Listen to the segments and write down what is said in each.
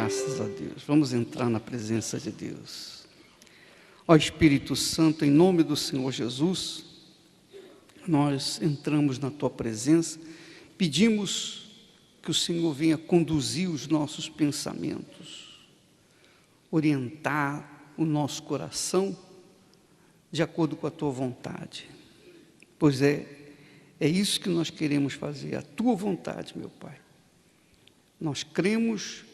Graças a Deus. Vamos entrar na presença de Deus. Ó Espírito Santo, em nome do Senhor Jesus, nós entramos na Tua presença, pedimos que o Senhor venha conduzir os nossos pensamentos, orientar o nosso coração de acordo com a Tua vontade. Pois é isso que nós queremos fazer, a Tua vontade, meu Pai. Nós cremos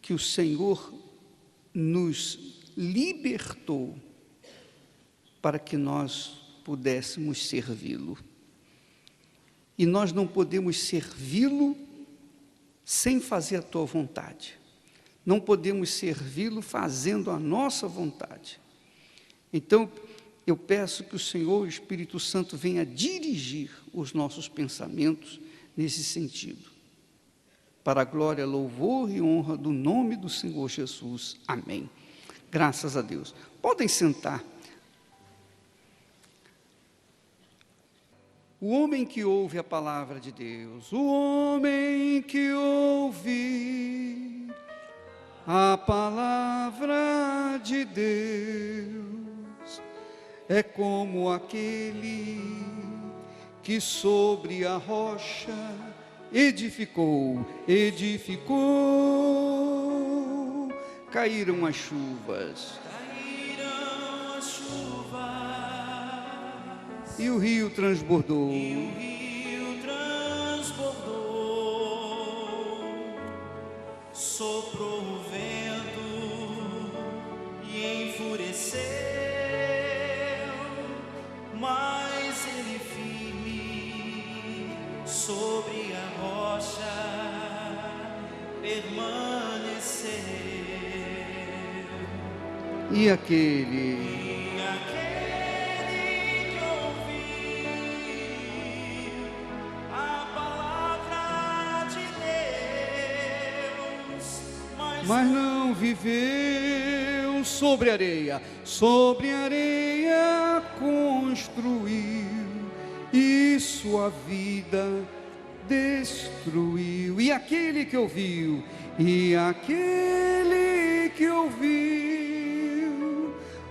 que o Senhor nos libertou para que nós pudéssemos servi-lo. E nós não podemos servi-lo sem fazer a Tua vontade. Não podemos servi-lo fazendo a nossa vontade. Então, eu peço que o Senhor, o Espírito Santo, venha dirigir os nossos pensamentos nesse sentido. Para a glória, louvor e honra do nome do Senhor Jesus. Amém. Graças a Deus. Podem sentar. O homem que ouve a palavra de Deus, o homem que ouve a palavra de Deus, é como aquele que sobre a rocha edificou, caíram as chuvas, e o rio transbordou, soprou o vento e enfureceu, mas ele firme sobre a rocha permaneceu. e aquele que ouviu a palavra de Deus, mas não viveu sobre areia construiu e sua vida destruiu. E aquele que ouviu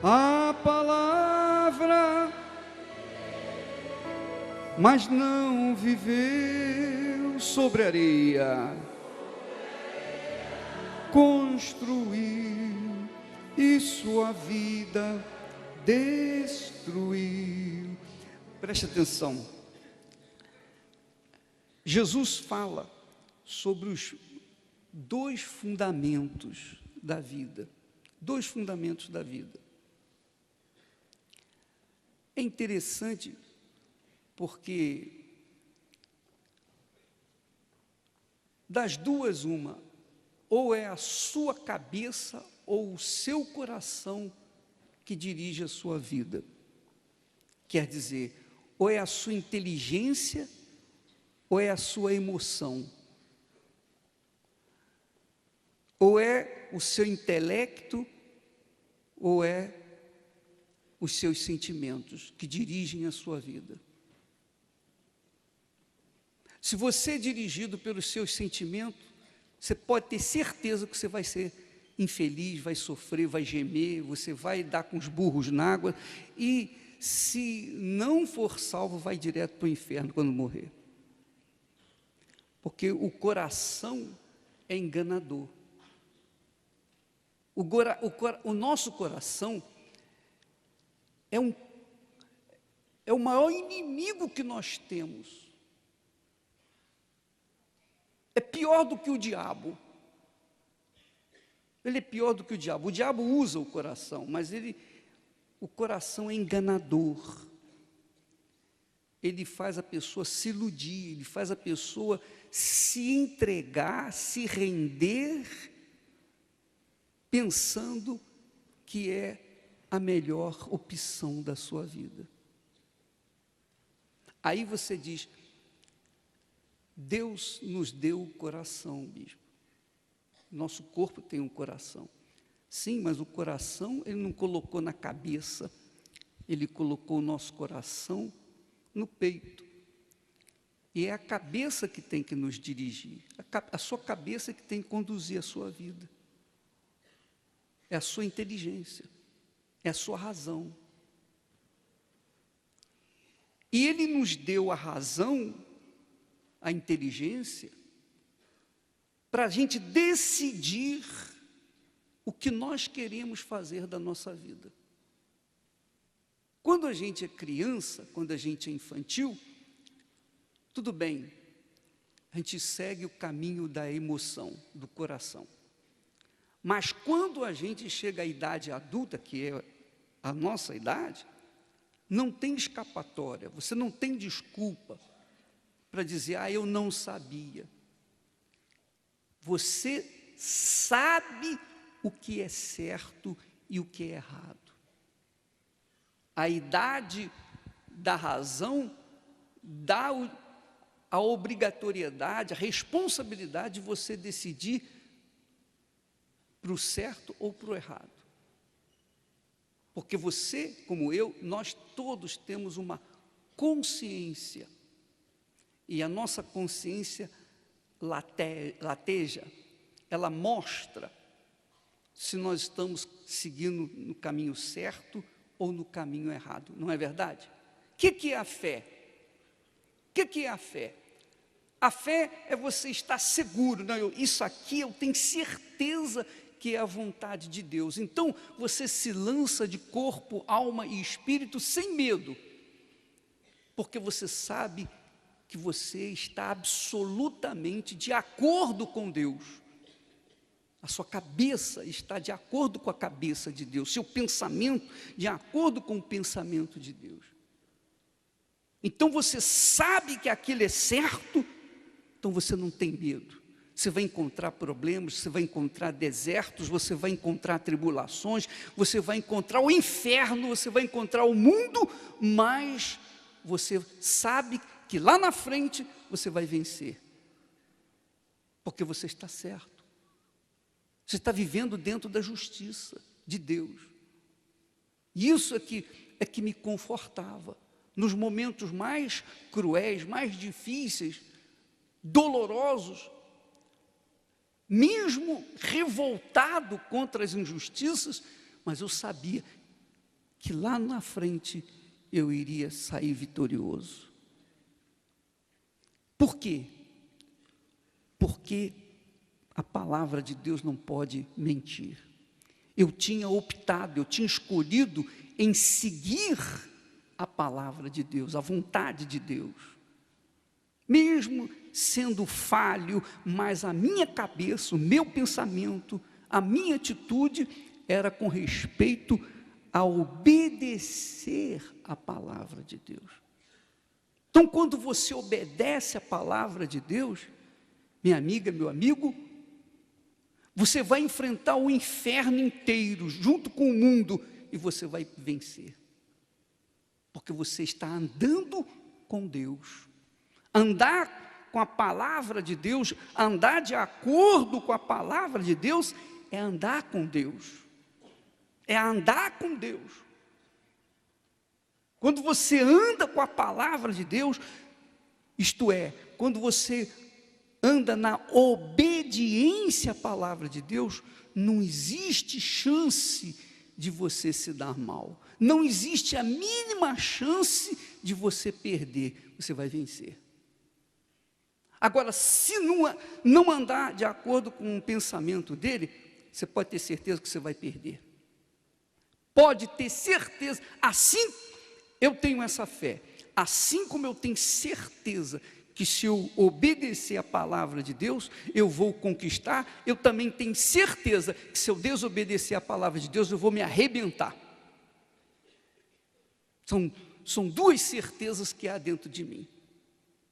a palavra, mas não viveu sobre areia, construiu e sua vida destruiu. Preste atenção. Jesus fala sobre os dois fundamentos da vida. Dois fundamentos da vida. É interessante porque das duas uma, ou é a sua cabeça ou o seu coração que dirige a sua vida. Quer dizer, ou é a sua inteligência ou é a sua emoção. Ou é o seu intelecto ou é os seus sentimentos que dirigem a sua vida. Se você é dirigido pelos seus sentimentos, você pode ter certeza que você vai ser infeliz, vai sofrer, vai gemer, você vai dar com os burros na água e, se não for salvo, vai direto para o inferno quando morrer. Porque o coração é enganador. O nosso coração é o maior inimigo que nós temos. É pior do que o diabo. Ele é pior do que o diabo. O diabo usa o coração, mas o coração é enganador. Ele faz a pessoa se iludir, ele faz a pessoa se entregar, se render, pensando que é a melhor opção da sua vida. Aí você diz, Deus nos deu o coração, bispo. Nosso corpo tem um coração. Sim, mas o coração Ele não colocou na cabeça, Ele colocou o nosso coração no peito. E é a cabeça que tem que nos dirigir, a sua cabeça que tem que conduzir a sua vida. é a sua inteligência, é a sua razão. E Ele nos deu a razão, a inteligência, para a gente decidir o que nós queremos fazer da nossa vida. Quando a gente é criança, quando a gente é infantil, tudo bem, a gente segue o caminho da emoção, do coração. Mas quando a gente chega à idade adulta, que é a nossa idade, não tem escapatória, você não tem desculpa para dizer, eu não sabia. Você sabe o que é certo e o que é errado. A idade da razão dá a obrigatoriedade, a responsabilidade de você decidir para o certo ou para o errado. Porque você, como eu, nós todos temos uma consciência. E a nossa consciência lateja, ela mostra se nós estamos seguindo no caminho certo ou no caminho errado, não é verdade? O que é a fé? O que é a fé? A fé é você estar seguro, não, isso aqui eu tenho certeza que é a vontade de Deus. Então, você se lança de corpo, alma e espírito sem medo, porque você sabe que você está absolutamente de acordo com Deus. A sua cabeça está de acordo com a cabeça de Deus, seu pensamento de acordo com o pensamento de Deus. Então você sabe que aquilo é certo, então você não tem medo. Você vai encontrar problemas, você vai encontrar desertos, você vai encontrar tribulações, você vai encontrar o inferno, você vai encontrar o mundo, mas você sabe que lá na frente você vai vencer, porque você está certo. Você está vivendo dentro da justiça de Deus. E isso é que me confortava. Nos momentos mais cruéis, mais difíceis, dolorosos, mesmo revoltado contra as injustiças, mas eu sabia que lá na frente eu iria sair vitorioso. Por quê? Porque a palavra de Deus não pode mentir. Eu tinha optado, eu tinha escolhido em seguir a palavra de Deus, a vontade de Deus. Mesmo sendo falho, mas a minha cabeça, o meu pensamento, a minha atitude era com respeito a obedecer a palavra de Deus. Então, quando você obedece a palavra de Deus, minha amiga, meu amigo, você vai enfrentar o inferno inteiro, junto com o mundo, e você vai vencer. Porque você está andando com Deus. Andar com a palavra de Deus, andar de acordo com a palavra de Deus, é andar com Deus. É andar com Deus. Quando você anda com a palavra de Deus, isto é, quando você anda na obediência à palavra de Deus, não existe chance de você se dar mal. Não existe a mínima chance de você perder. Você vai vencer. Agora, se não andar de acordo com o pensamento dele, você pode ter certeza que você vai perder. Pode ter certeza. Assim, eu tenho essa fé. Assim como eu tenho certeza que se eu obedecer a palavra de Deus, eu vou conquistar, eu também tenho certeza que se eu desobedecer a palavra de Deus, eu vou me arrebentar. São duas certezas que há dentro de mim.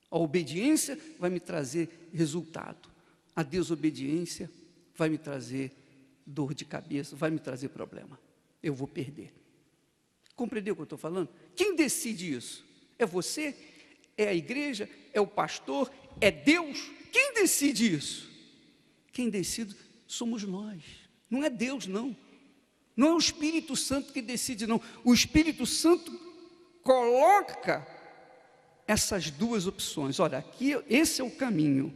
A obediência vai me trazer resultado. A desobediência vai me trazer dor de cabeça, vai me trazer problema. Eu vou perder. Compreendeu o que eu estou falando? Quem decide isso? É você? É a igreja? É o pastor? É Deus? Quem decide isso? Quem decide somos nós. Não é Deus, não. Não é o Espírito Santo que decide, não. O Espírito Santo coloca essas duas opções. Olha, aqui, esse é o caminho.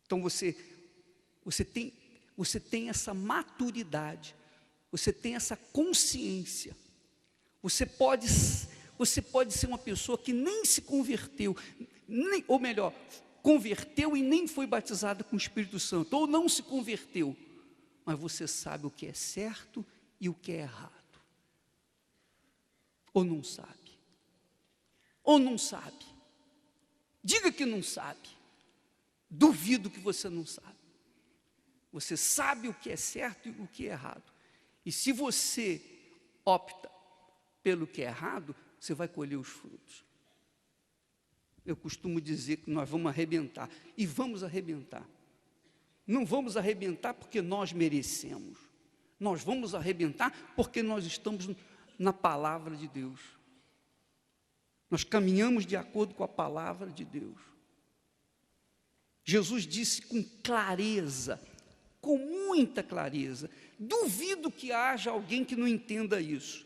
Então você tem você tem essa maturidade, você tem essa consciência. Você pode ser uma pessoa que nem se converteu, ou melhor, converteu e nem foi batizada com o Espírito Santo, ou não se converteu, mas você sabe o que é certo e o que é errado. Ou não sabe? Ou não sabe? Diga que não sabe. Duvido que você não sabe. Você sabe o que é certo e o que é errado. E se você opta pelo que é errado, você vai colher os frutos. Eu costumo dizer que nós vamos arrebentar. E vamos arrebentar. Não vamos arrebentar porque nós merecemos. Nós vamos arrebentar porque nós estamos na palavra de Deus. Nós caminhamos de acordo com a palavra de Deus. Jesus disse com clareza, com muita clareza, duvido que haja alguém que não entenda isso.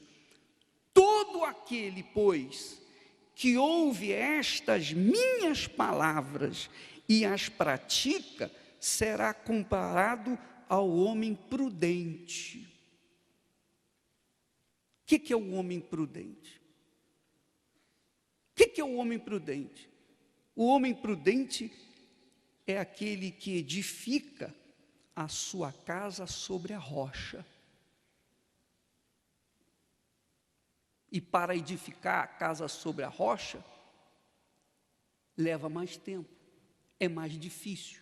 Todo aquele, pois, que ouve estas minhas palavras e as pratica, será comparado ao homem prudente. O que é o homem prudente? O que é o homem prudente? O homem prudente é aquele que edifica a sua casa sobre a rocha. E para edificar a casa sobre a rocha, leva mais tempo, é mais difícil,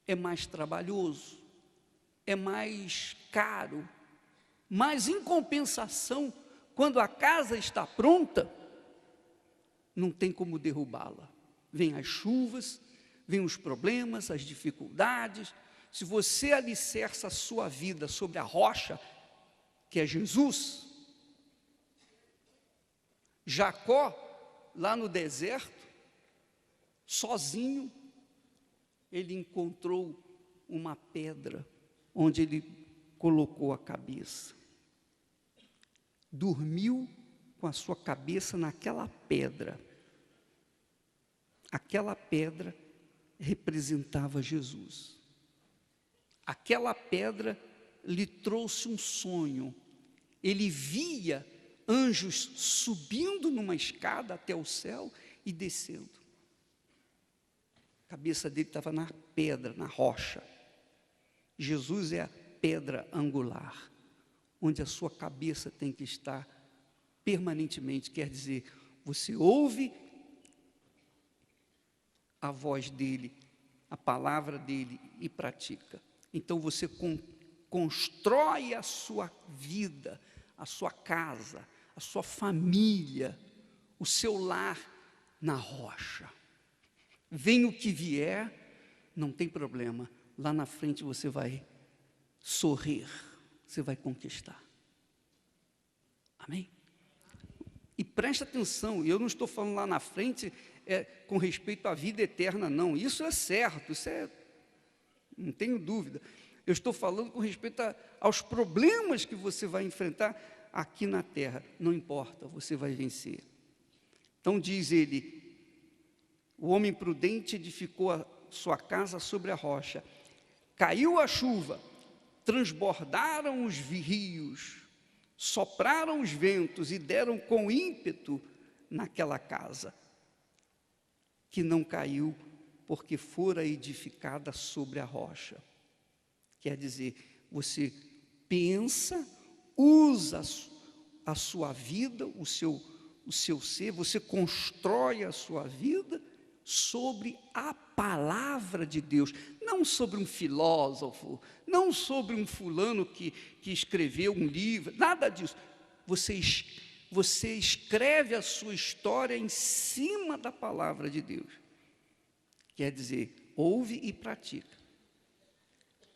é mais trabalhoso, é mais caro, mas em compensação, quando a casa está pronta, não tem como derrubá-la. Vêm as chuvas, vêm os problemas, as dificuldades. Se você alicerça a sua vida sobre a rocha, que é Jesus, Jacó, lá no deserto, sozinho, ele encontrou uma pedra onde ele colocou a cabeça. Dormiu com a sua cabeça naquela pedra. Aquela pedra representava Jesus. Aquela pedra lhe trouxe um sonho. Ele via anjos subindo numa escada até o céu e descendo. A cabeça dele estava na pedra, na rocha. Jesus é a pedra angular, onde a sua cabeça tem que estar permanentemente. Quer dizer, você ouve a voz dele, a palavra dele e pratica. Então você constrói a sua vida, a sua casa, a sua família, o seu lar na rocha. Vem o que vier, não tem problema. Lá na frente você vai sorrir, você vai conquistar. Amém? E preste atenção, eu não estou falando lá na frente com respeito à vida eterna, não. Isso é certo, não tenho dúvida. Eu estou falando com respeito aos problemas que você vai enfrentar aqui na terra. Não importa, você vai vencer. Então diz ele, o homem prudente edificou a sua casa sobre a rocha. Caiu a chuva, transbordaram os rios, sopraram os ventos e deram com ímpeto naquela casa, que não caiu, porque fora edificada sobre a rocha. Quer dizer, você pensa, usa a sua vida, o seu ser, você constrói a sua vida sobre a palavra de Deus, não sobre um filósofo, não sobre um fulano que escreveu um livro, nada disso. Você escreve a sua história em cima da palavra de Deus. Quer dizer, ouve e pratica.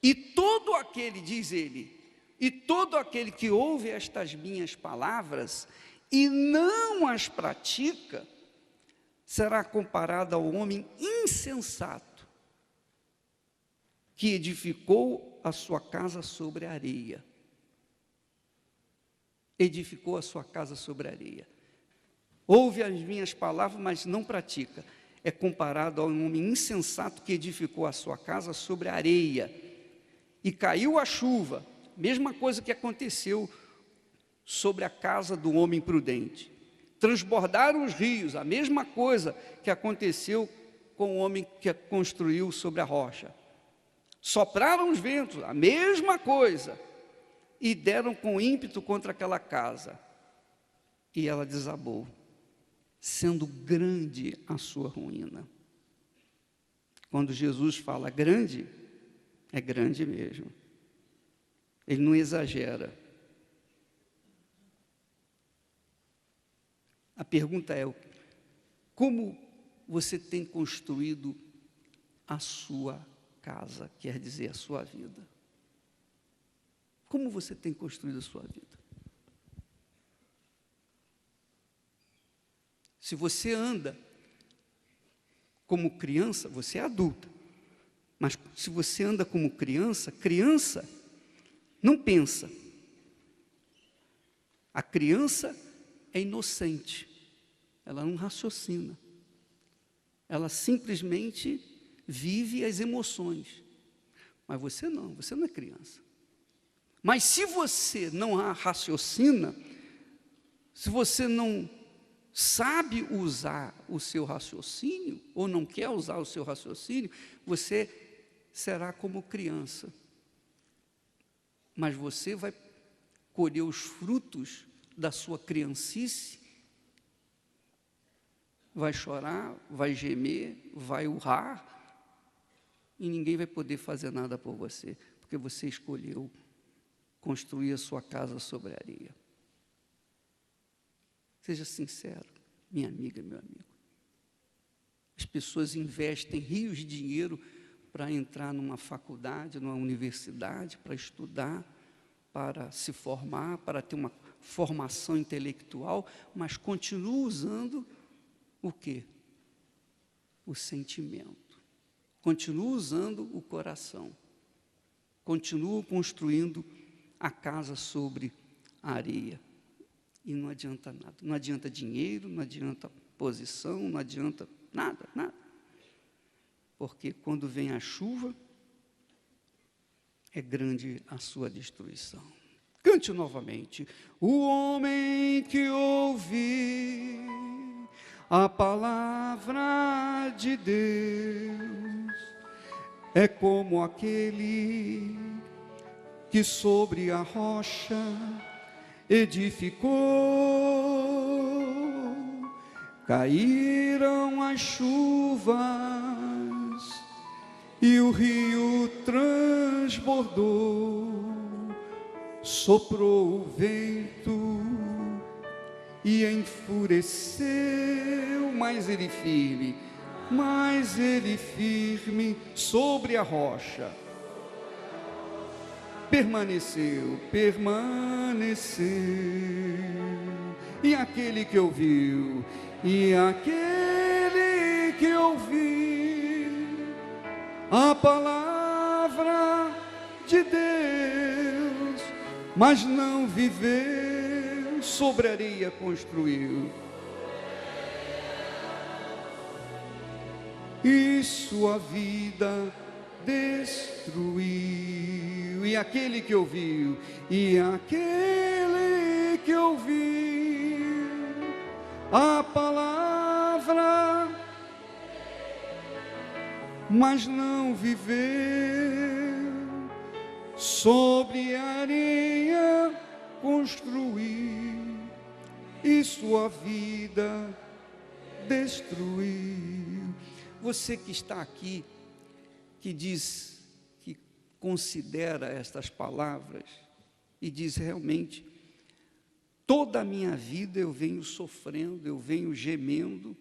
E todo aquele, diz ele, e todo aquele que ouve estas minhas palavras e não as pratica, será comparado ao homem insensato, que edificou a sua casa sobre a areia. Edificou a sua casa sobre a areia. Ouve as minhas palavras, mas não pratica. É comparado a um homem insensato que edificou a sua casa sobre a areia. e caiu a chuva, mesma coisa que aconteceu sobre a casa do homem prudente. Transbordaram os rios, a mesma coisa que aconteceu com o homem que construiu sobre a rocha. Sopraram os ventos, a mesma coisa, e deram com ímpeto contra aquela casa. E ela desabou, sendo grande a sua ruína. Quando Jesus fala grande, é grande mesmo. Ele não exagera. A pergunta é: como você tem construído a sua casa, quer dizer, a sua vida? Como você tem construído a sua vida? Se você anda como criança, você é adulta, mas se você anda como criança, criança não pensa. A criança é inocente, ela não raciocina, ela simplesmente vive as emoções. Mas você não é criança. Mas se você não raciocina, se você não sabe usar o seu raciocínio, ou não quer usar o seu raciocínio, você será como criança. Mas você vai colher os frutos da sua criancice, vai chorar, vai gemer, vai urrar, e ninguém vai poder fazer nada por você, porque você escolheu construir a sua casa sobre a areia. Seja sincero, minha amiga, meu amigo. As pessoas investem rios de dinheiro para entrar numa faculdade, numa universidade, para estudar, para se formar, para ter uma formação intelectual, mas continuam usando o quê? O sentimento. Continuam usando o coração. Continuam construindo a casa sobre a areia. E não adianta nada. Não adianta dinheiro, não adianta posição, não adianta nada, nada. Porque quando vem a chuva, é grande a sua destruição. Cante novamente. O homem que ouve a palavra de Deus é como aquele que sobre a rocha edificou. Caíram as chuvas e o rio transbordou. Soprou o vento e enfureceu, mas ele firme sobre a rocha. Permaneceu. E aquele que ouviu, a palavra de Deus, mas não viveu, sobre areia construiu, e sua vida destruiu. E aquele que ouviu, a palavra, mas não viveu, sobre a areia construiu, e sua vida destruiu. Você que está aqui, que diz, que considera estas palavras e diz: realmente, toda a minha vida eu venho sofrendo, eu venho gemendo,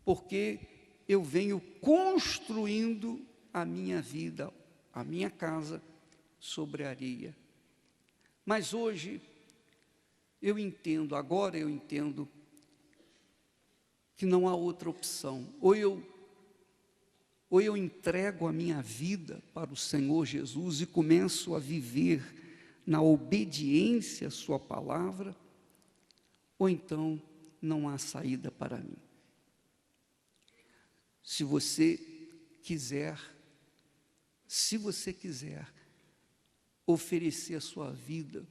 porque eu venho construindo a minha vida, a minha casa sobre a areia. Mas hoje agora eu entendo que não há outra opção. Ou eu entrego a minha vida para o Senhor Jesus e começo a viver na obediência à sua palavra, ou então não há saída para mim. Se você quiser oferecer a sua vida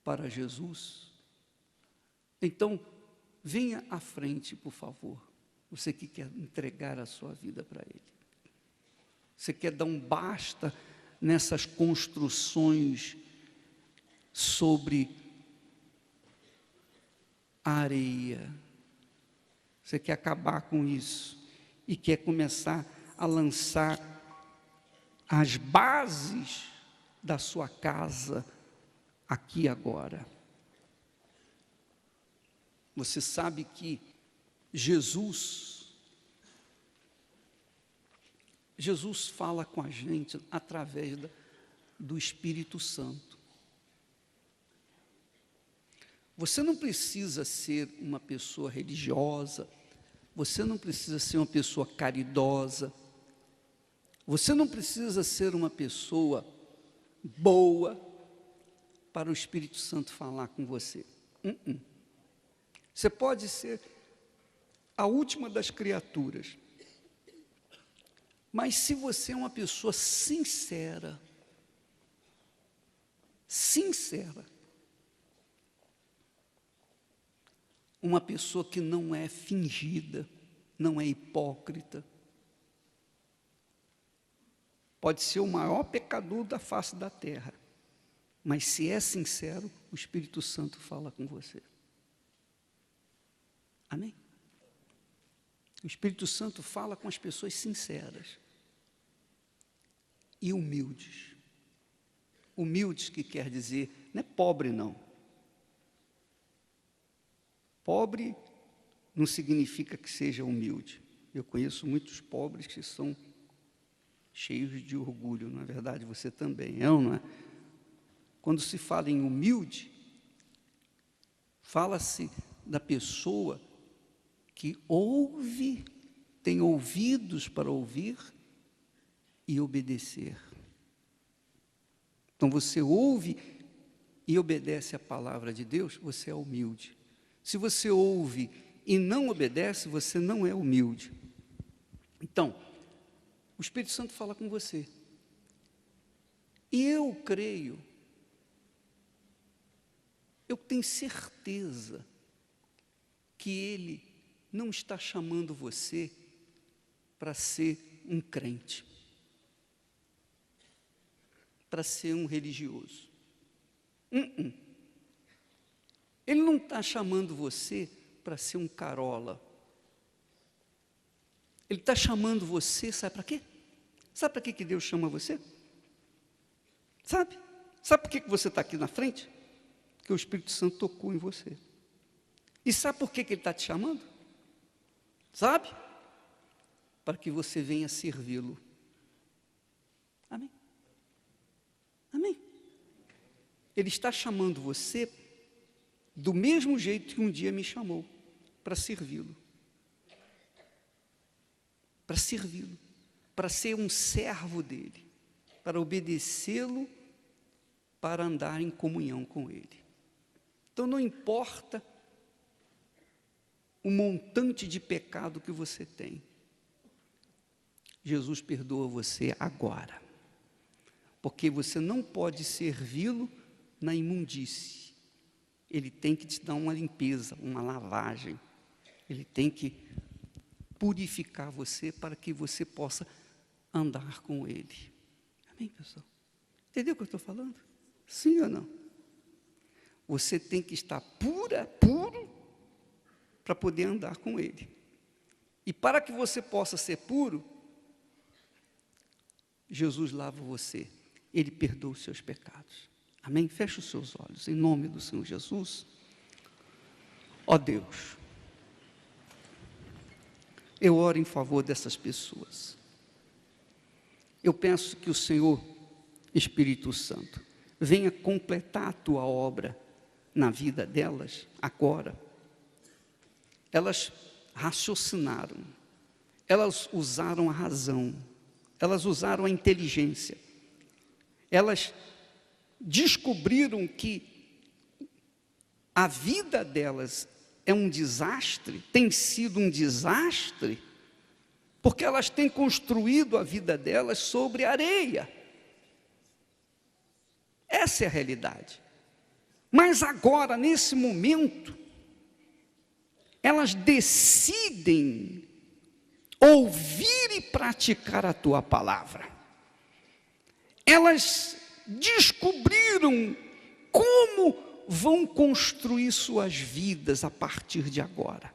para Jesus, então venha à frente, por favor. Você que quer entregar a sua vida para Ele. Você quer dar um basta nessas construções sobre a areia. Você quer acabar com isso e quer começar a lançar as bases da sua casa aqui agora. Você sabe que Jesus fala com a gente através do Espírito Santo. Você não precisa ser uma pessoa religiosa, você não precisa ser uma pessoa caridosa, você não precisa ser uma pessoa boa para o Espírito Santo falar com você. Você pode ser a última das criaturas, mas se você é uma pessoa sincera, uma pessoa que não é fingida, não é hipócrita, pode ser o maior pecador da face da terra, mas se é sincero, o Espírito Santo fala com você. Amém? O Espírito Santo fala com as pessoas sinceras e humildes. Humildes que quer dizer, não é pobre não. Pobre não significa que seja humilde. Eu conheço muitos pobres que são cheios de orgulho, não é verdade? Você também é ou não é? Quando se fala em humilde, fala-se da pessoa que ouve, tem ouvidos para ouvir e obedecer. Então você ouve e obedece a palavra de Deus, você é humilde. Se você ouve e não obedece, você não é humilde. Então, o Espírito Santo fala com você. E eu creio, eu tenho certeza que Ele não está chamando você para ser um crente, para ser um religioso. Ele não está chamando você para ser um carola. Ele está chamando você, sabe para quê? Sabe para que Deus chama você? Sabe? Sabe por que você está aqui na frente? Porque o Espírito Santo tocou em você. E sabe por que Ele está te chamando? Sabe? Para que você venha servi-lo. Amém? Amém? Ele está chamando você do mesmo jeito que um dia me chamou, para servi-lo. Para servi-lo, para ser um servo dele, para obedecê-lo, para andar em comunhão com ele. Então não importa o montante de pecado que você tem, Jesus perdoa você agora, porque você não pode servi-lo na imundície. Ele tem que te dar uma limpeza, uma lavagem. Ele tem que purificar você para que você possa andar com Ele. Amém, pessoal? Entendeu o que eu estou falando? Sim ou não? Você tem que estar puro, para poder andar com Ele. E para que você possa ser puro, Jesus lava você. Ele perdoa os seus pecados. Amém? Feche os seus olhos, em nome do Senhor Jesus. Ó Deus, eu oro em favor dessas pessoas. Eu peço que o Senhor, Espírito Santo, venha completar a tua obra na vida delas agora. Elas raciocinaram, elas usaram a razão, elas usaram a inteligência, elas descobriram que a vida delas é um desastre, tem sido um desastre, porque elas têm construído a vida delas sobre areia. Essa é a realidade. Mas agora, nesse momento, elas decidem ouvir e praticar a tua palavra. Elas descobriram como vão construir suas vidas a partir de agora.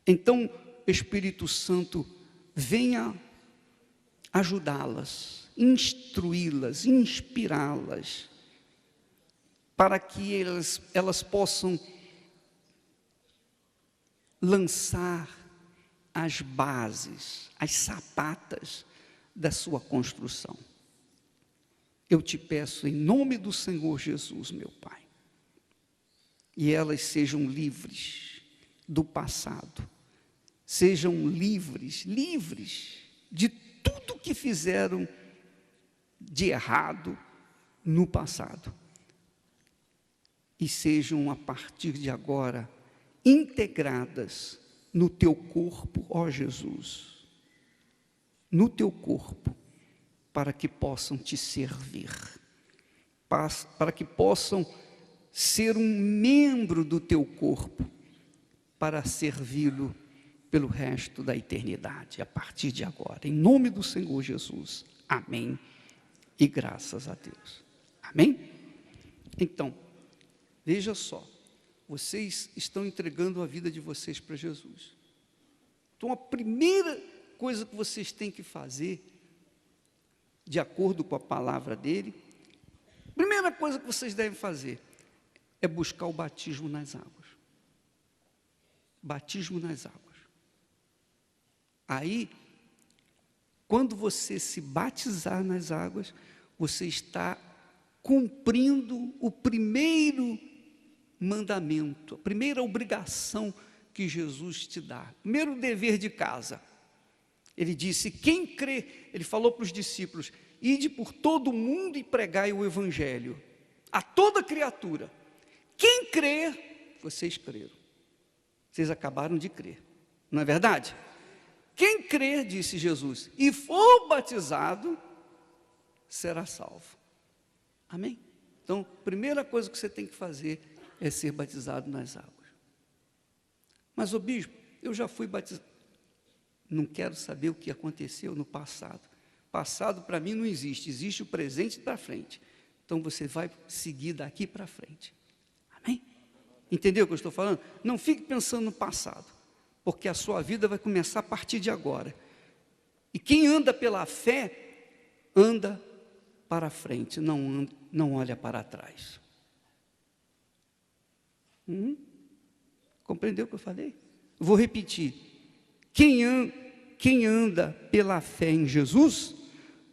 Então, Espírito Santo, venha ajudá-las, instruí-las, inspirá-las, para que elas possam lançar as bases, as sapatas da sua construção. Eu te peço em nome do Senhor Jesus, meu Pai, e elas sejam livres do passado, sejam livres de tudo que fizeram de errado no passado, e sejam a partir de agora integradas no teu corpo, ó Jesus, no teu corpo, para que possam te servir, para que possam ser um membro do teu corpo, para servi-lo pelo resto da eternidade, a partir de agora, em nome do Senhor Jesus, amém, e graças a Deus, amém? Então, veja só, vocês estão entregando a vida de vocês para Jesus. Então, a primeira coisa que vocês têm que fazer, de acordo com a palavra dele, primeira coisa que vocês devem fazer, é buscar o batismo nas águas. Batismo nas águas. Aí, quando você se batizar nas águas, você está cumprindo o primeiro mandamento, a primeira obrigação que Jesus te dá, primeiro dever de casa. Ele disse, quem crê, ele falou para os discípulos, ide por todo o mundo e pregai o evangelho a toda criatura. Quem crer, vocês creram, vocês acabaram de crer, não é verdade? Quem crer, disse Jesus, e for batizado, será salvo. Amém? Então, a primeira coisa que você tem que fazer é ser batizado nas águas. Mas, ô bispo, eu já fui batizado. Não quero saber o que aconteceu no passado. Passado para mim não existe, existe o presente para frente. Então você vai seguir daqui para frente. Amém? Entendeu o que eu estou falando? Não fique pensando no passado, porque a sua vida vai começar a partir de agora. E quem anda pela fé, anda para frente, não olha para trás. Compreendeu o que eu falei? Vou repetir. Quem anda pela fé em Jesus,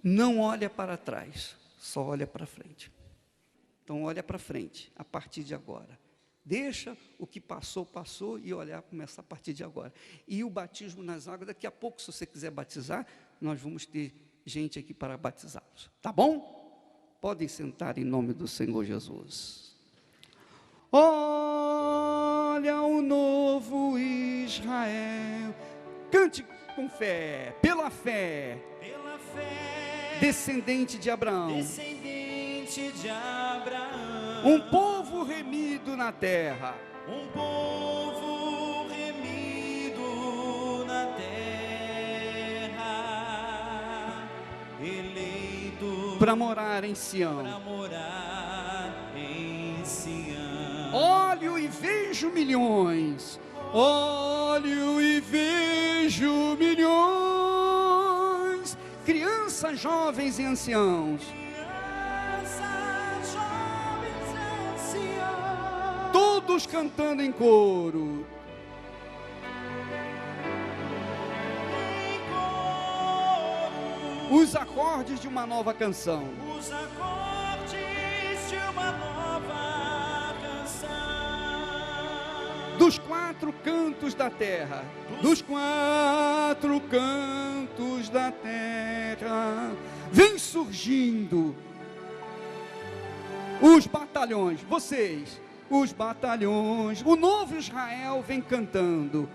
não olha para trás, só olha para frente. Então olha para frente, a partir de agora. Deixa o que passou, passou, e começar a partir de agora. E o batismo nas águas, daqui a pouco, se você quiser batizar, nós vamos ter gente aqui para batizá-los. Tá bom? Podem sentar em nome do Senhor Jesus. Olha o novo Israel. Cante com fé, pela fé, descendente de Abraão, um povo remido na terra, eleito para morar em Sião. Olho e vejo milhões. Olho e vejo milhões, crianças, jovens e anciãos, todos cantando em coro. Os acordes de uma nova canção. Dos quatro cantos da terra, dos quatro cantos da terra, vem surgindo os batalhões, vocês, os batalhões, o novo Israel vem cantando.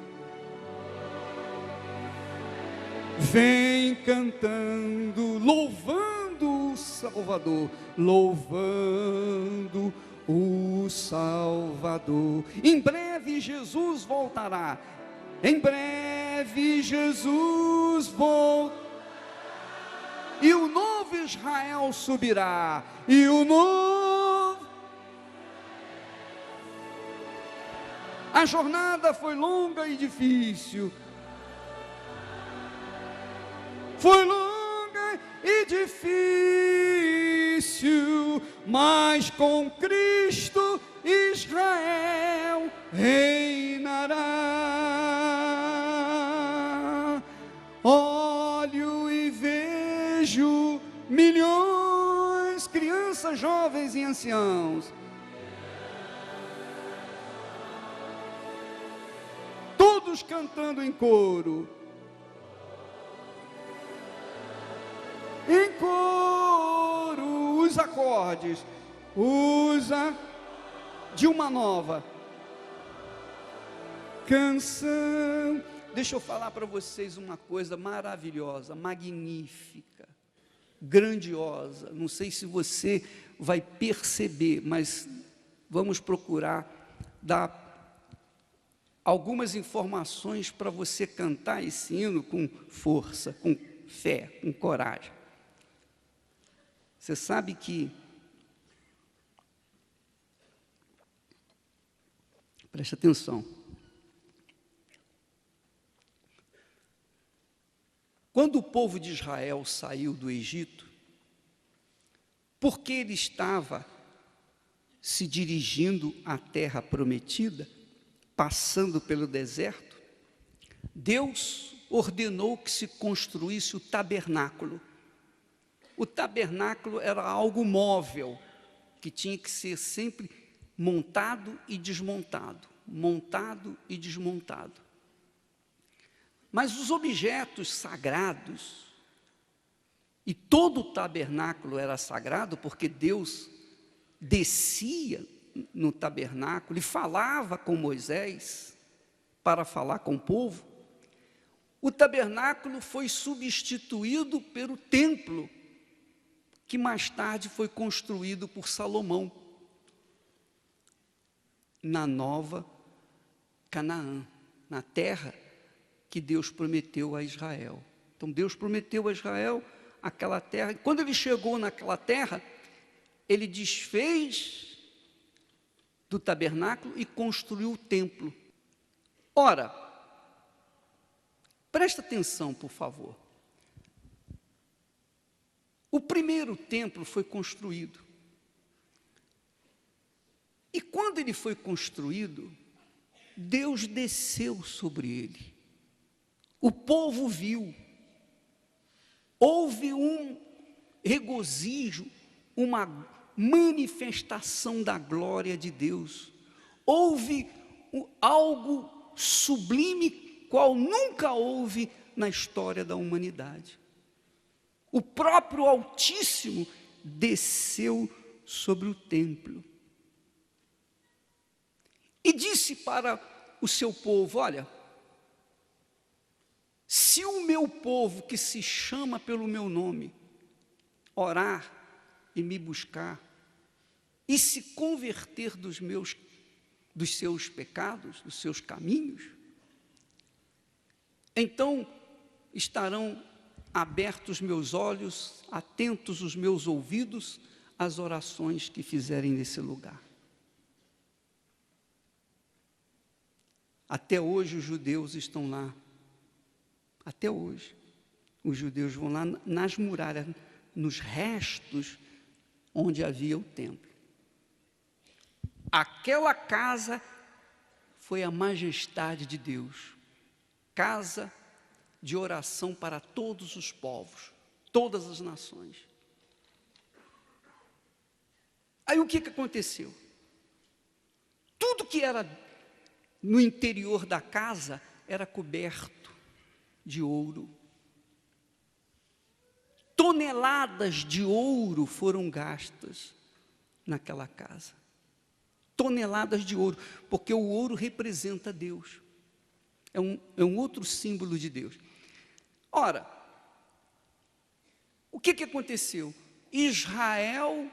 Vem cantando, louvando louvando o Salvador, louvando o Salvador. Em breve Jesus voltará, em breve Jesus voltará, e o novo Israel subirá, e o novo... A jornada foi longa e difícil, foi longa e difícil, mas com Cristo Israel reinará. Olho e vejo milhões, crianças, jovens e anciãos, todos cantando em coro, os acordes, de uma nova canção. Deixa eu falar para vocês uma coisa maravilhosa, magnífica, grandiosa. Não sei se você vai perceber, mas vamos procurar dar algumas informações para você cantar esse hino com força, com fé, com coragem. Você sabe que, preste atenção, quando o povo de Israel saiu do Egito, porque ele estava se dirigindo à terra prometida, passando pelo deserto, Deus ordenou que se construísse o tabernáculo. O tabernáculo era algo móvel, que tinha que ser sempre montado e desmontado, montado e desmontado. Mas os objetos sagrados, e todo o tabernáculo era sagrado, porque Deus descia no tabernáculo e falava com Moisés, para falar com o povo. O tabernáculo foi substituído pelo templo, que mais tarde foi construído por Salomão, na Nova Canaã, na terra que Deus prometeu a Israel. Então Deus prometeu a Israel aquela terra, e quando ele chegou naquela terra, ele desfez do tabernáculo e construiu o templo. Ora, presta atenção, por favor. O primeiro templo foi construído. E quando ele foi construído, Deus desceu sobre ele. O povo viu. Houve um regozijo, uma manifestação da glória de Deus. Houve algo sublime, qual nunca houve na história da humanidade. O próprio Altíssimo desceu sobre o templo e disse para o seu povo: olha, se o meu povo, que se chama pelo meu nome, orar e me buscar, e se converter dos seus pecados, dos seus caminhos, então estarão abertos meus olhos, atentos os meus ouvidos às orações que fizerem nesse lugar. Até hoje os judeus estão lá. Até hoje os judeus vão lá nas muralhas, nos restos onde havia o templo. Aquela casa foi a majestade de Deus, casa de oração para todos os povos, todas as nações. Aí o que aconteceu? Tudo que era no interior da casa era coberto de ouro. Toneladas de ouro foram gastas naquela casa. Toneladas de ouro, porque o ouro representa Deus. É um outro símbolo de Deus. Ora, o que aconteceu? Israel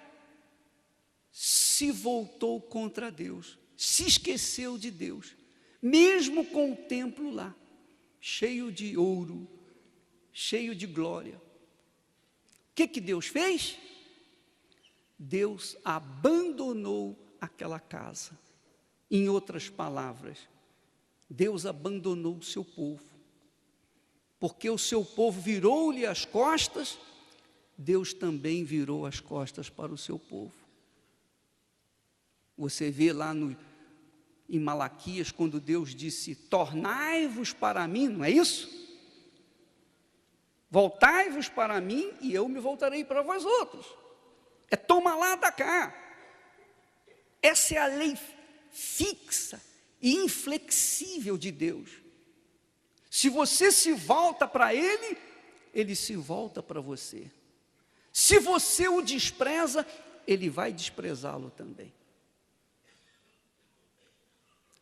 se voltou contra Deus, se esqueceu de Deus, mesmo com o templo lá, cheio de ouro, cheio de glória. O que Deus fez? Deus abandonou aquela casa. Em outras palavras, Deus abandonou o seu povo, porque o seu povo virou-lhe as costas, Deus também virou as costas para o seu povo. Você vê lá em Malaquias, quando Deus disse, tornai-vos para mim, não é isso? Voltai-vos para mim e eu me voltarei para vós outros. É toma lá da cá. Essa é a lei fixa e inflexível de Deus. Se você se volta para Ele, Ele se volta para você. Se você o despreza, Ele vai desprezá-lo também.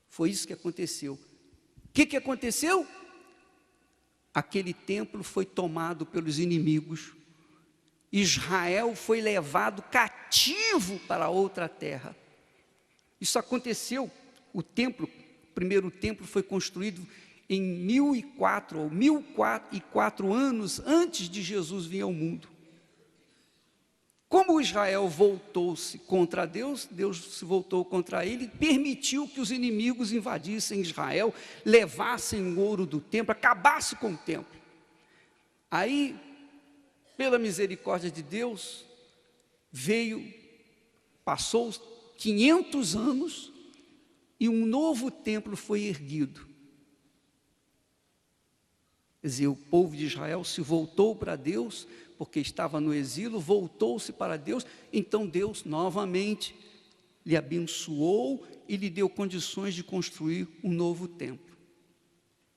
Foi isso que aconteceu. O que aconteceu? Aquele templo foi tomado pelos inimigos. Israel foi levado cativo para outra terra. Isso aconteceu, o primeiro templo foi construído em 1004, ou 1004 anos antes de Jesus vir ao mundo. Como Israel voltou-se contra Deus, Deus se voltou contra ele, permitiu que os inimigos invadissem Israel, levassem o ouro do templo, acabassem com o templo. Aí, pela misericórdia de Deus, passou 500 anos e um novo templo foi erguido. Quer dizer, o povo de Israel se voltou para Deus, porque estava no exílio, voltou-se para Deus, então Deus novamente lhe abençoou e lhe deu condições de construir um novo templo.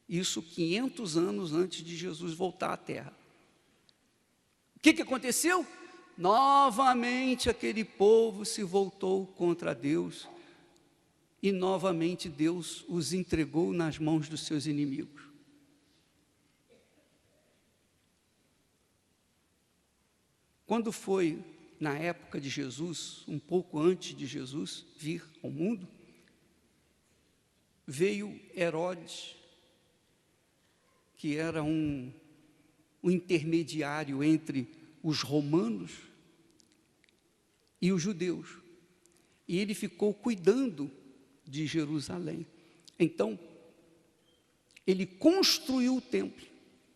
Isso 500 anos antes de Jesus voltar à terra. O que aconteceu? Novamente aquele povo se voltou contra Deus e novamente Deus os entregou nas mãos dos seus inimigos. Quando foi na época de Jesus, um pouco antes de Jesus vir ao mundo, veio Herodes, que era um intermediário entre os romanos e os judeus, e ele ficou cuidando de Jerusalém. Então, ele construiu o templo,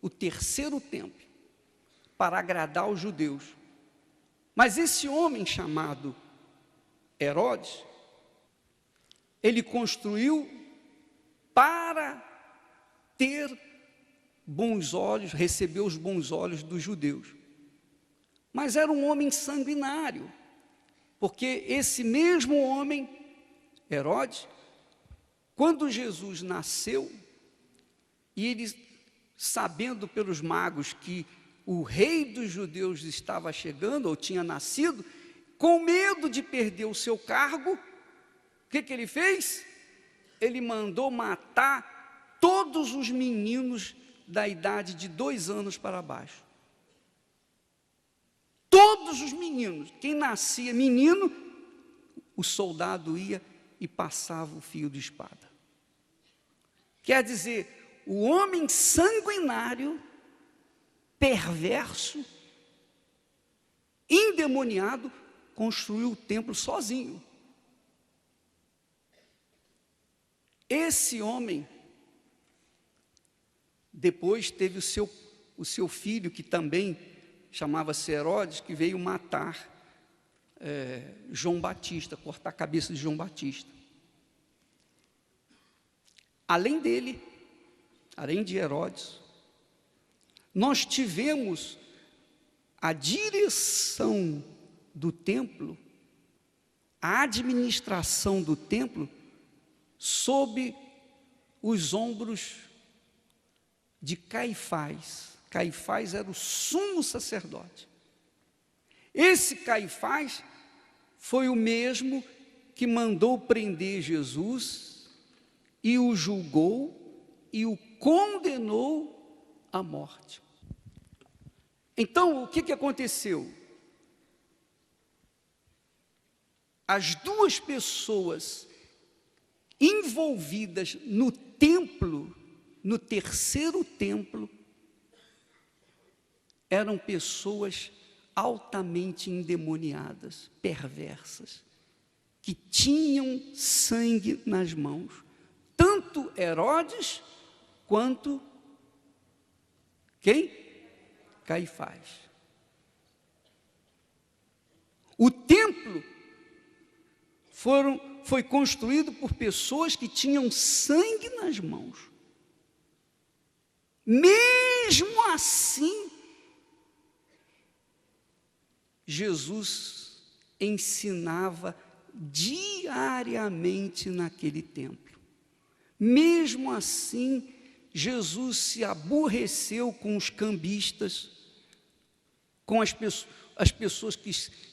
o terceiro templo, para agradar os judeus. Mas esse homem chamado Herodes, ele construiu para ter bons olhos, receber os bons olhos dos judeus. Mas era um homem sanguinário, porque esse mesmo homem, Herodes, quando Jesus nasceu, e ele, sabendo pelos magos que o rei dos judeus estava chegando, ou tinha nascido, com medo de perder o seu cargo, o que ele fez? Ele mandou matar todos os meninos da idade de 2 anos para baixo. Todos os meninos, quem nascia menino, o soldado ia e passava o fio de espada. Quer dizer, o homem sanguinário, perverso, endemoniado, construiu o templo sozinho. Esse homem, depois teve o seu filho, que também chamava-se Herodes, que veio matar João Batista, cortar a cabeça de João Batista. Além dele, além de Herodes, nós tivemos a direção do templo, a administração do templo, sob os ombros de Caifás. Caifás era o sumo sacerdote. Esse Caifás foi o mesmo que mandou prender Jesus e o julgou e o condenou à morte. Então, o que aconteceu? as duas pessoas envolvidas no templo, no terceiro templo, eram pessoas altamente endemoniadas, perversas, que tinham sangue nas mãos, tanto Herodes quanto quem? Caifás. O templo foi construído por pessoas que tinham sangue nas mãos. Mesmo assim, Jesus ensinava diariamente naquele templo. Mesmo assim, Jesus se aborreceu com os cambistas, com as pessoas que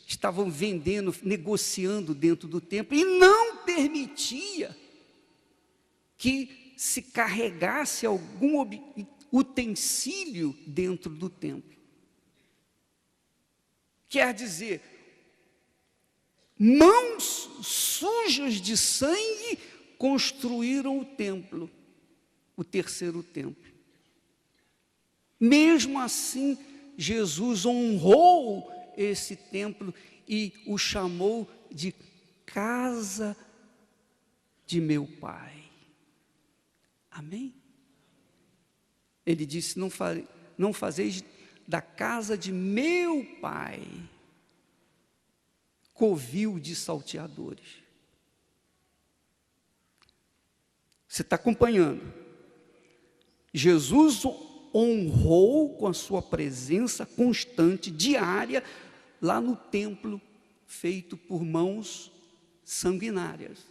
estavam vendendo, negociando dentro do templo, e não permitia que se carregasse algum utensílio dentro do templo. Quer dizer, mãos sujas de sangue construíram o templo, o terceiro templo. Mesmo assim, Jesus honrou esse templo e o chamou de casa de meu Pai. Amém? Ele disse, não fazeis da casa de meu Pai covil de salteadores. Você está acompanhando? Jesus honrou com a sua presença constante, diária, lá no templo feito por mãos sanguinárias.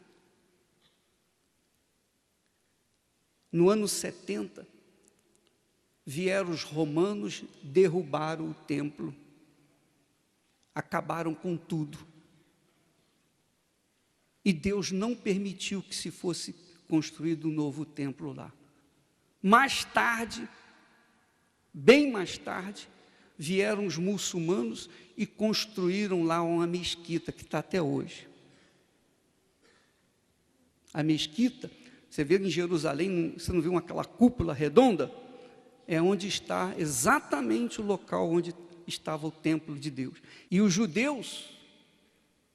No ano 70, vieram os romanos, derrubaram o templo, acabaram com tudo. E Deus não permitiu que se fosse construído um novo templo lá. Mais tarde, bem mais tarde, vieram os muçulmanos e construíram lá uma mesquita que está até hoje. A mesquita, você vê em Jerusalém, você não viu aquela cúpula redonda? É onde está exatamente o local onde estava o templo de Deus. E os judeus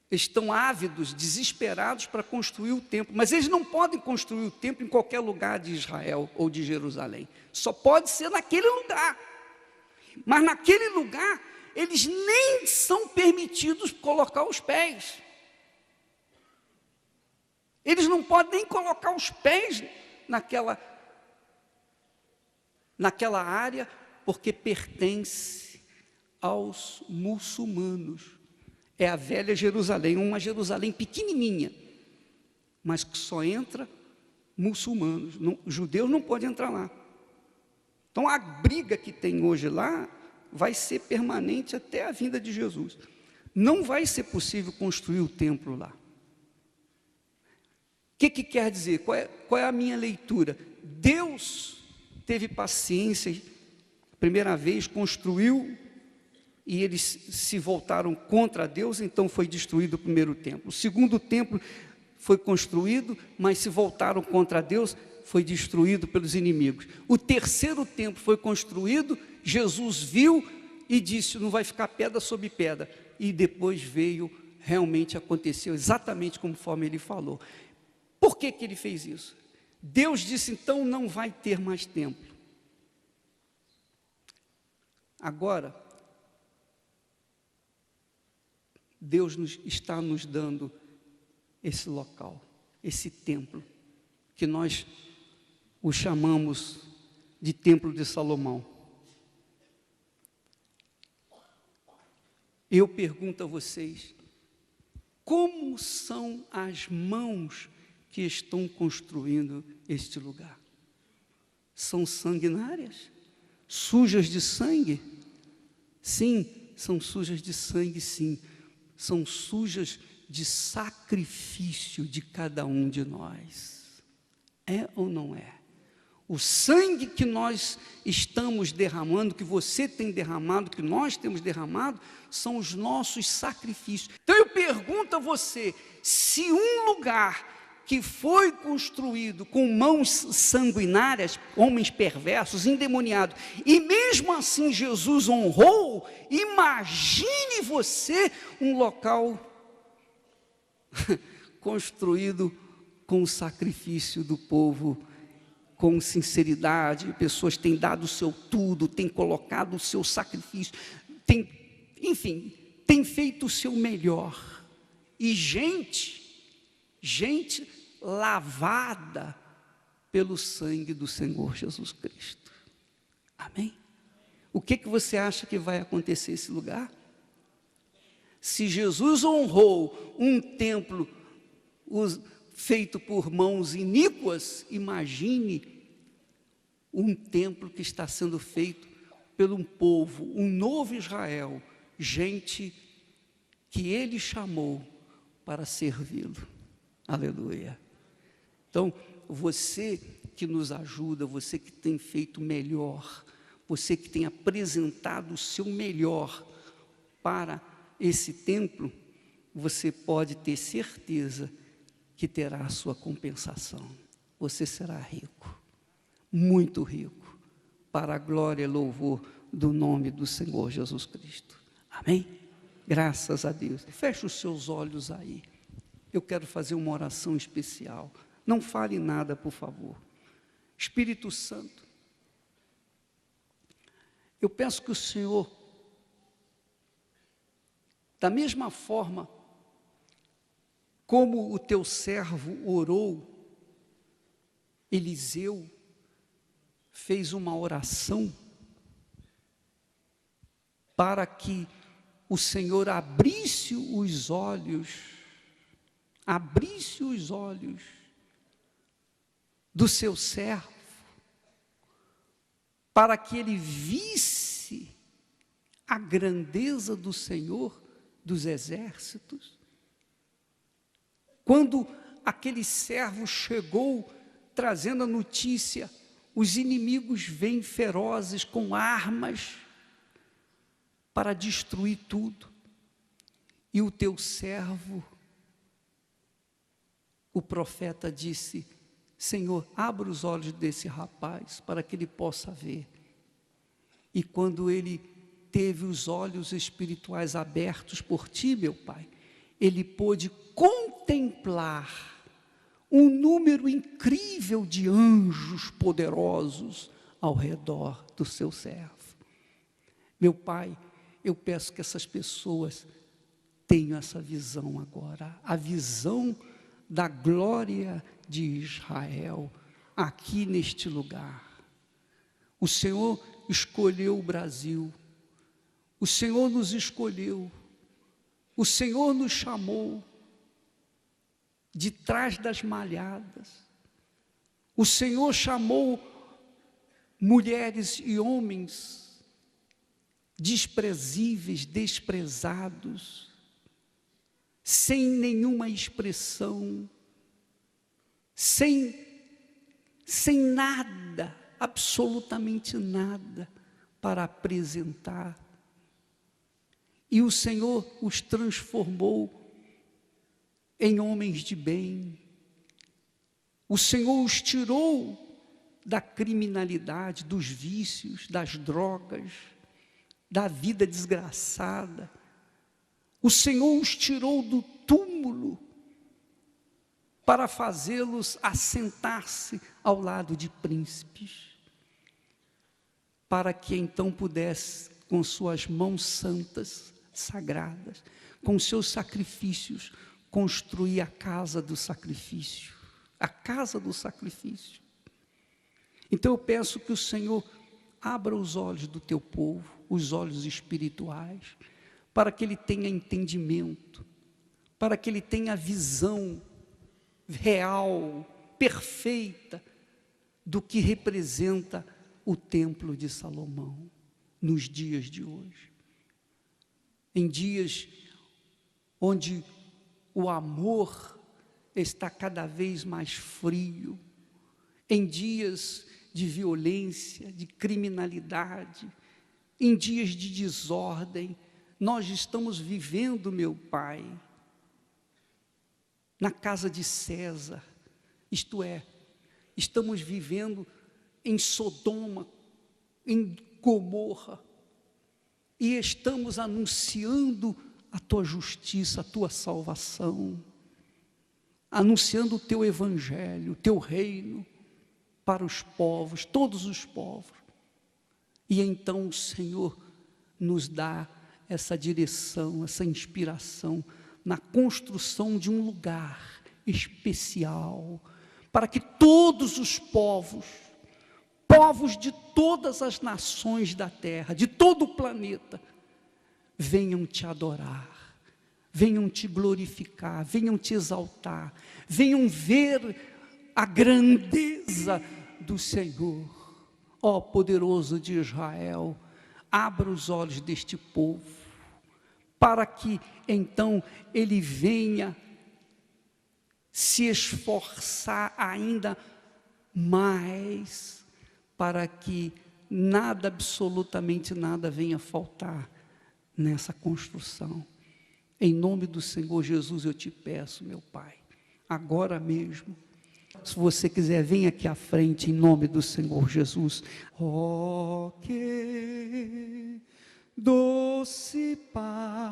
estão ávidos, desesperados para construir o templo, mas eles não podem construir o templo em qualquer lugar de Israel ou de Jerusalém, só pode ser naquele lugar. Mas naquele lugar, eles nem são permitidos colocar os pés. Eles não podem nem colocar os pés naquela área, porque pertence aos muçulmanos. É a velha Jerusalém, uma Jerusalém pequenininha, mas que só entra muçulmanos. Judeus não podem entrar lá. Então a briga que tem hoje lá vai ser permanente até a vinda de Jesus. Não vai ser possível construir o templo lá. O que quer dizer? Qual é a minha leitura? Deus teve paciência, primeira vez construiu, e eles se voltaram contra Deus, então foi destruído o primeiro templo. O segundo templo foi construído, mas se voltaram contra Deus, foi destruído pelos inimigos. O terceiro templo foi construído, Jesus viu e disse, não vai ficar pedra sobre pedra. E depois veio, realmente aconteceu exatamente conforme ele falou. Por que ele fez isso? Deus disse, então não vai ter mais templo. Agora, Deus está nos dando esse local, esse templo, que nós o chamamos de Templo de Salomão. Eu pergunto a vocês, como são as mãos que estão construindo este lugar? São sanguinárias? Sujas de sangue? Sim, são sujas de sangue, sim. São sujas de sacrifício de cada um de nós. É ou não é? O sangue que nós estamos derramando, que você tem derramado, que nós temos derramado, são os nossos sacrifícios. Então eu pergunto a você, se um lugar que foi construído com mãos sanguinárias, homens perversos, endemoniados, e mesmo assim Jesus honrou, imagine você um local construído com o sacrifício do povo, com sinceridade, pessoas têm dado o seu tudo, têm colocado o seu sacrifício, enfim, têm feito o seu melhor, e gente lavada pelo sangue do Senhor Jesus Cristo, amém? O que você acha que vai acontecer nesse lugar? Se Jesus honrou um templo feito por mãos iníquas, imagine um templo que está sendo feito por um povo, um novo Israel, gente que Ele chamou para servi-lo, aleluia. Então, você que nos ajuda, você que tem feito melhor, você que tem apresentado o seu melhor para esse templo, você pode ter certeza que terá a sua compensação. Você será rico, muito rico, para a glória e louvor do nome do Senhor Jesus Cristo. Amém? Graças a Deus. Feche os seus olhos aí. Eu quero fazer uma oração especial. Não fale nada, por favor. Espírito Santo, eu peço que o Senhor, da mesma forma como o teu servo orou, Eliseu fez uma oração para que o Senhor abrisse os olhos do seu servo, para que ele visse a grandeza do Senhor dos exércitos. Quando aquele servo chegou trazendo a notícia, os inimigos vêm ferozes com armas para destruir tudo, e o teu servo, o profeta, disse: Senhor, abra os olhos desse rapaz para que ele possa ver. E quando ele teve os olhos espirituais abertos por ti, meu Pai, ele pôde contemplar um número incrível de anjos poderosos ao redor do seu servo. Meu Pai, eu peço que essas pessoas tenham essa visão agora, a visão da glória de Israel, aqui neste lugar. O Senhor escolheu o Brasil, o Senhor nos escolheu, o Senhor nos chamou de trás das malhadas, o Senhor chamou mulheres e homens desprezíveis, desprezados, sem nenhuma expressão, sem nada, absolutamente nada para apresentar. E o Senhor os transformou em homens de bem. O Senhor os tirou da criminalidade, dos vícios, das drogas, da vida desgraçada. O Senhor os tirou do túmulo para fazê-los assentar-se ao lado de príncipes, para que então pudesse, com suas mãos santas, sagradas, com seus sacrifícios, construir a casa do sacrifício, a casa do sacrifício. Então eu peço que o Senhor abra os olhos do teu povo, os olhos espirituais, para que ele tenha entendimento, para que ele tenha visão real, perfeita, do que representa o templo de Salomão, nos dias de hoje. Em dias onde o amor está cada vez mais frio, em dias de violência, de criminalidade, em dias de desordem. Nós estamos vivendo, meu Pai, na casa de César, isto é, estamos vivendo em Sodoma, em Gomorra, e estamos anunciando a tua justiça, a tua salvação, anunciando o teu evangelho, o teu reino para os povos, todos os povos. E então o Senhor nos dá essa direção, essa inspiração na construção de um lugar especial, para que todos os povos, povos de todas as nações da terra, de todo o planeta, venham te adorar, venham te glorificar, venham te exaltar, venham ver a grandeza do Senhor. Ó poderoso de Israel, abra os olhos deste povo, para que então ele venha se esforçar ainda mais, para que nada, absolutamente nada, venha faltar nessa construção. Em nome do Senhor Jesus eu te peço, meu Pai, agora mesmo, se você quiser, vem aqui à frente, em nome do Senhor Jesus. Oh, que doce paz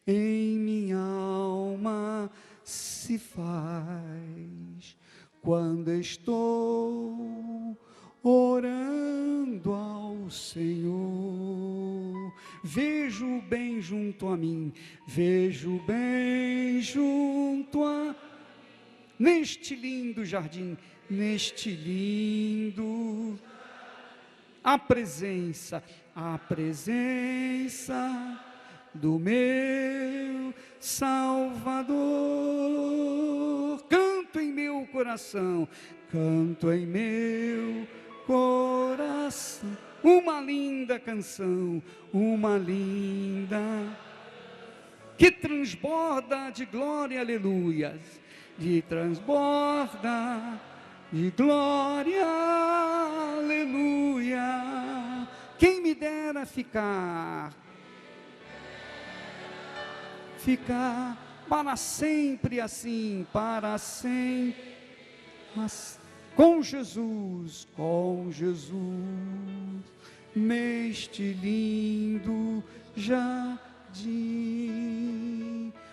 em minha alma se faz, quando estou orando ao Senhor. Vejo bem junto a mim, vejo bem junto a neste lindo jardim, neste lindo, a presença do meu Salvador. Canto em meu coração, uma linda canção, uma linda, que transborda de glória, aleluia, transborda de glória, aleluia. Quem me dera ficar para sempre assim, para sempre, com Jesus, neste lindo jardim.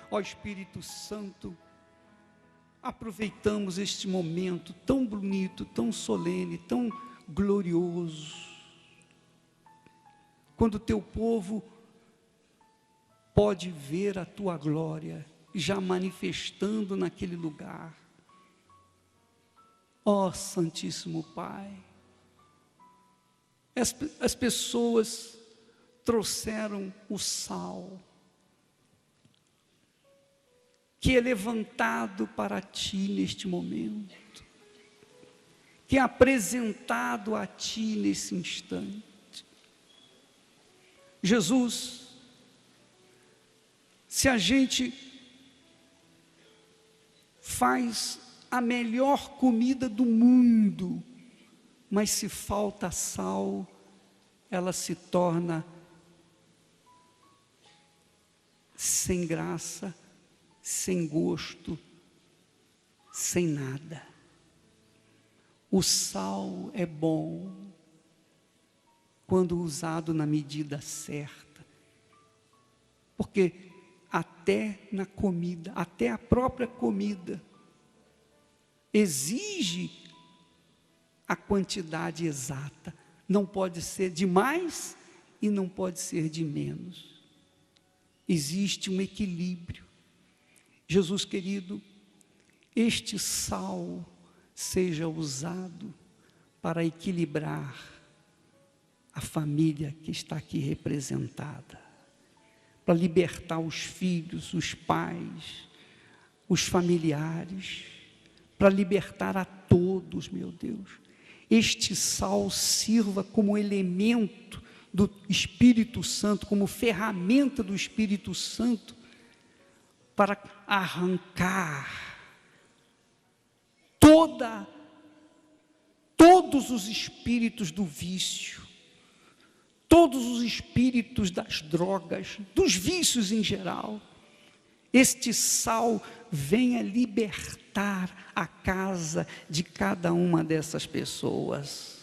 Ó Espírito Santo, aproveitamos este momento tão bonito, tão solene, tão glorioso, quando o teu povo pode ver a tua glória já manifestando naquele lugar. Ó Santíssimo Pai, as pessoas trouxeram o sal, que é levantado para ti neste momento, que é apresentado a ti nesse instante. Jesus, se a gente faz a melhor comida do mundo, mas se falta sal, ela se torna sem graça, sem gosto, sem nada. O sal é bom quando usado na medida certa, porque até na comida, até a própria comida exige a quantidade exata. Não pode ser de mais e não pode ser de menos. Existe um equilíbrio. Jesus querido, este sal seja usado para equilibrar a família que está aqui representada, para libertar os filhos, os pais, os familiares, para libertar a todos, meu Deus. Este sal sirva como elemento do Espírito Santo, como ferramenta do Espírito Santo, para arrancar toda todos os espíritos do vício, todos os espíritos das drogas, dos vícios em geral. Este sal venha libertar a casa de cada uma dessas pessoas.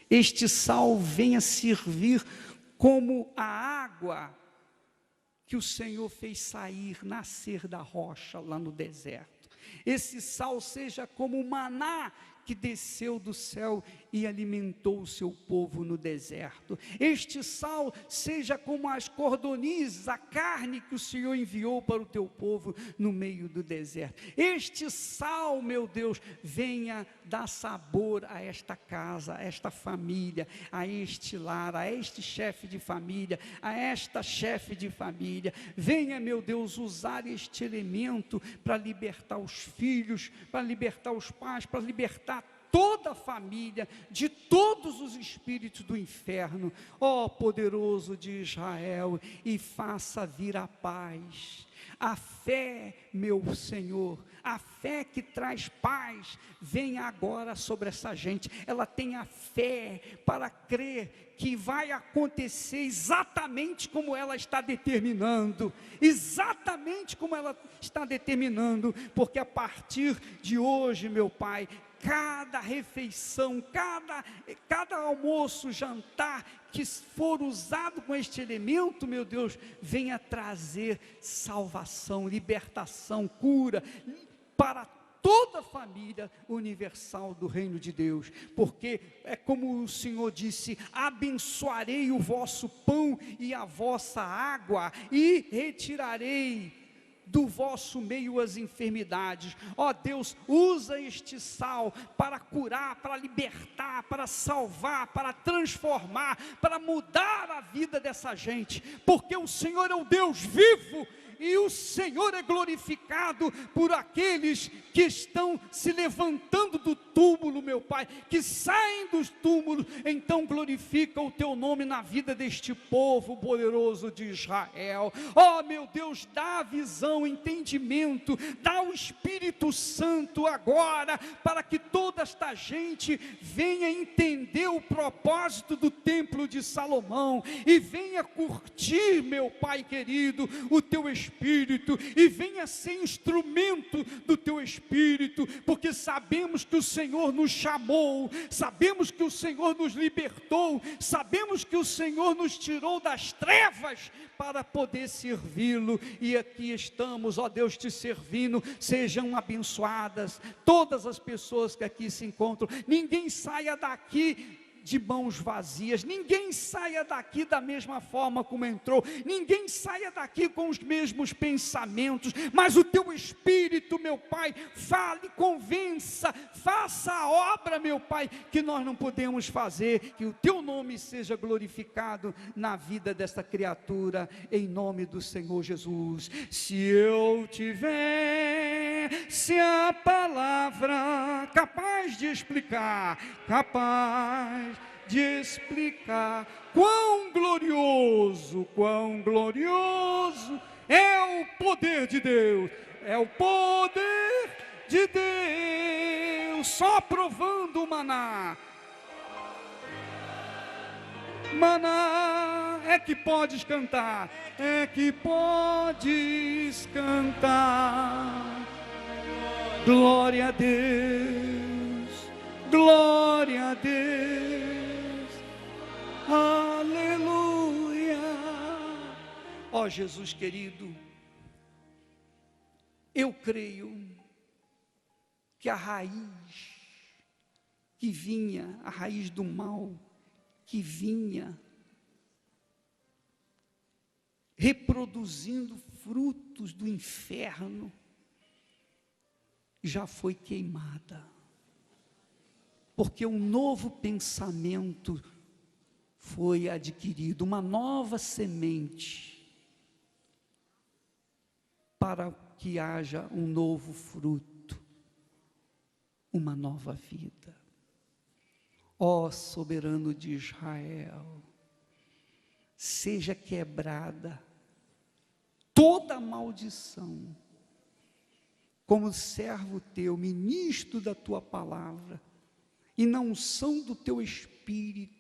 Este sal venha servir como a água que o Senhor fez sair, nascer da rocha lá no deserto. Esse sal seja como o maná que desceu do céu e alimentou o seu povo no deserto. Este sal seja como as cordonizes, a carne que o Senhor enviou para o teu povo no meio do deserto. Este sal, meu Deus, venha dar sabor a esta casa, a esta família, a este lar, a este chefe de família, a esta chefe de família. Venha, meu Deus, usar este elemento para libertar os filhos, para libertar os pais, para libertar toda a família de todos os espíritos do inferno, ó poderoso de Israel, e faça vir a paz, a fé, meu Senhor, a fé que traz paz, venha agora sobre essa gente. Ela tem a fé para crer que vai acontecer exatamente como ela está determinando, porque a partir de hoje, meu Pai, cada refeição, cada almoço, jantar que for usado com este elemento, meu Deus, venha trazer salvação, libertação, cura para toda a família universal do reino de Deus, porque é como o Senhor disse: abençoarei o vosso pão e a vossa água, e retirarei do vosso meio as enfermidades. Ó Deus, usa este sal para curar, para libertar, para salvar, para transformar, para mudar a vida dessa gente, porque o Senhor é o Deus vivo, e o Senhor é glorificado por aqueles que estão se levantando do túmulo, meu Pai, que saem dos túmulos. Então glorifica o teu nome na vida deste povo poderoso de Israel. Ó meu Deus, dá visão, entendimento, dá o Espírito Santo agora, para que toda esta gente venha entender o propósito do templo de Salomão, e venha curtir, meu Pai querido, o teu Espírito, e venha ser instrumento do teu Espírito, porque sabemos que o Senhor nos chamou, sabemos que o Senhor nos libertou, sabemos que o Senhor nos tirou das trevas para poder servi-lo, e aqui estamos, ó Deus, te servindo. Sejam abençoadas todas as pessoas que aqui se encontram, ninguém saia daqui de mãos vazias, ninguém saia daqui da mesma forma como entrou, ninguém saia daqui com os mesmos pensamentos, mas o teu Espírito, meu Pai, fale, convença, faça a obra, meu Pai, que nós não podemos fazer, que o teu nome seja glorificado na vida desta criatura, em nome do Senhor Jesus. Se eu tivesse a palavra capaz de explicar, quão glorioso é o poder de Deus, é o poder de Deus, só provando o maná é que podes cantar, glória a Deus, glória a Deus, aleluia. Ó Jesus querido, eu creio que a raiz que vinha, a raiz do mal que vinha reproduzindo frutos do inferno, já foi queimada, porque um novo pensamento foi adquirido, uma nova semente, para que haja um novo fruto, uma nova vida. Ó soberano de Israel, seja quebrada toda maldição, como servo teu, ministro da tua palavra, e na unção do teu Espírito.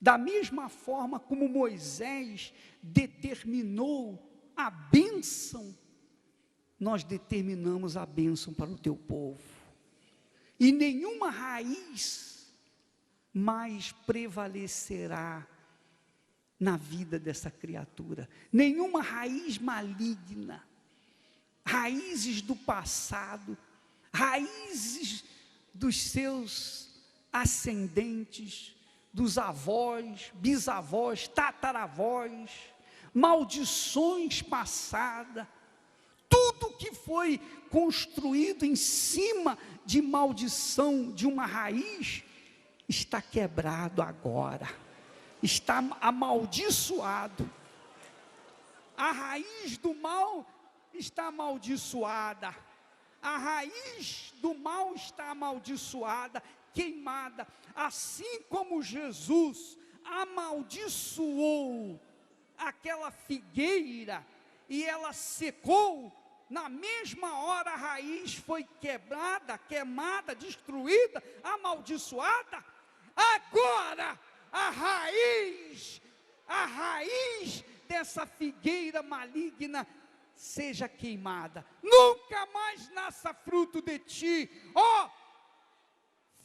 Da mesma forma como Moisés determinou a bênção, nós determinamos a bênção para o teu povo. E nenhuma raiz mais prevalecerá na vida dessa criatura. Nenhuma raiz maligna, raízes do passado, raízes dos seus ascendentes, dos avós, bisavós, tataravós, maldições passadas, tudo que foi construído em cima de maldição de uma raiz, está quebrado agora, está amaldiçoado. A raiz do mal está amaldiçoada, a raiz do mal está amaldiçoada, queimada, assim como Jesus amaldiçoou aquela figueira e ela secou, na mesma hora a raiz foi quebrada, queimada, destruída, amaldiçoada. Agora a raiz dessa figueira maligna seja queimada, nunca mais nasça fruto de ti, ó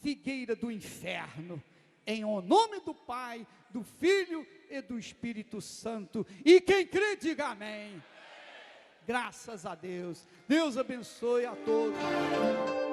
figueira do inferno, em o nome do Pai, do Filho e do Espírito Santo. E quem crê, diga amém. Graças a Deus. Deus abençoe a todos.